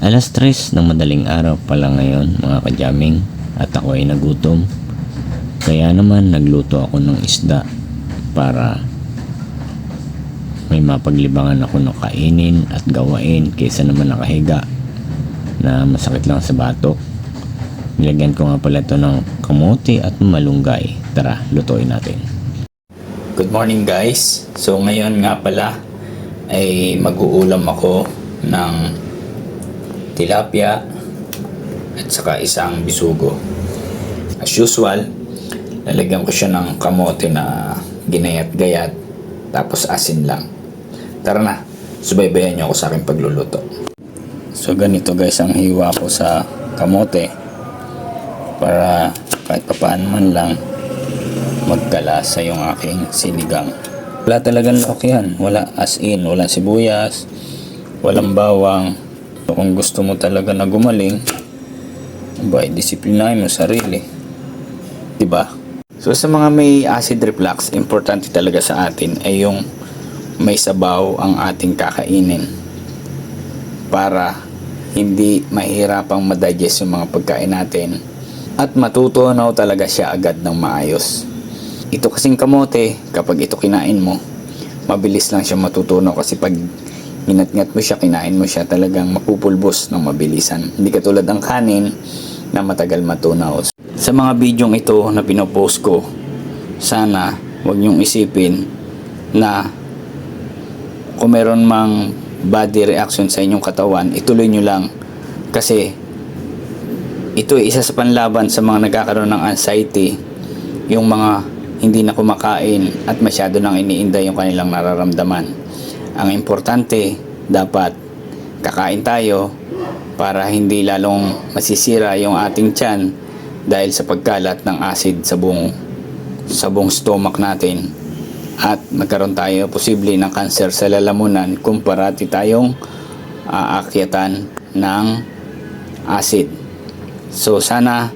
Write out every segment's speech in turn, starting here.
Alas 3 ng madaling araw pa lang ngayon mga kajaming at ako ay nagutom. Kaya naman nagluto ako ng isda para may mapaglibangan ako ng kainin at gawain kaysa naman nakahiga na masakit lang sa batok. Nilagyan ko nga pala ito ng kamote at malunggay. Tara, lutuin natin. Good morning guys. So ngayon nga pala ay mag-uulam ako ng tilapia at saka isang bisugo. As usual, lalagyan ko siya ng kamote na ginayat-gayat tapos asin lang. Tara na, subaybayan niyo ako sa aking pagluluto. So ganito guys ang hiwa ko sa kamote para kahit papaano man lang magkalasa yung aking sinigang. Wala talagang lock yan, wala as in, walang sibuyas, walang bawang. So kung gusto mo talaga na gumaling, disiplinahin mo sarili, diba? So sa mga may acid reflux, importante talaga sa atin ay yung may sabaw ang ating kakainin para hindi mahirapang madigest yung mga pagkain natin at matutunaw talaga siya agad ng maayos. Ito kasing kamote, kapag ito kinain mo, mabilis lang siya matutunaw kasi pag hinat-ngat mo siya, kinain mo siya, talagang mapupulbos ng mabilisan. Hindi katulad ng kanin na matagal matunaw. Sa mga bidyong ito na pinopost ko, sana wag niyong isipin na kung meron mang body reaction sa inyong katawan, ituloy nyo lang kasi ito ay isa sa panlaban sa mga nagkakaroon ng anxiety, yung mga hindi na kumakain at masyado nang iniinda yung kanilang nararamdaman. Ang importante, dapat kakain tayo para hindi lalong masisira yung ating tiyan dahil sa pagkalat ng acid sa buong stomach natin at magkaroon tayo posible ng cancer sa lalamunan kung parati tayong aakyatan ng acid. So sana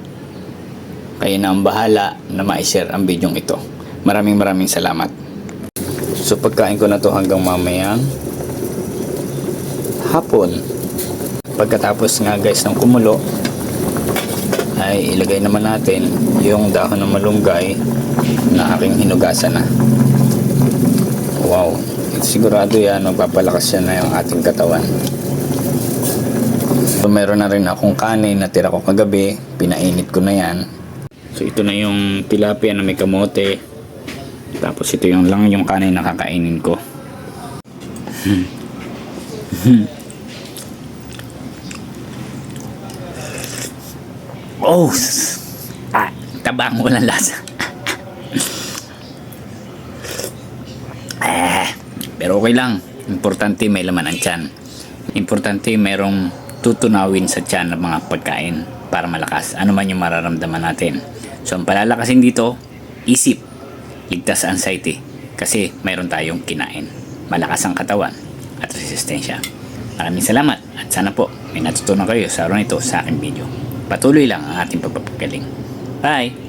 kayo na ang bahala na ma-share ang bidyong ito. Maraming salamat. So pagkain ko na to hanggang mamayang hapon. Pagkatapos nga guys ng kumulo, ay ilagay naman natin yung dahon ng malunggay na aking hinugasan na. Wow, sigurado yan, magpapalakas yan na yung ating katawan. So meron na rin akong kanin na tira ko kagabi, pinainit ko na yan. So ito na yung tilapia na may kamote. Tapos ito yung lang yung kanin na kakainin ko. Oh, tabang, walang lasa. Pero okay lang. Importante may laman ang tiyan. Importante mayroong tutunawin sa tiyan ng mga pagkain para malakas. Ano man yung mararamdaman natin. So ang palalakasin dito, isip, ligtas sa anxiety. Kasi mayroon tayong kinain. Malakas ang katawan at resistensya. Maraming salamat at sana po may natutunan kayo sa araw nito sa aking video. Patuloy lang ang ating pagpapagaling. Bye!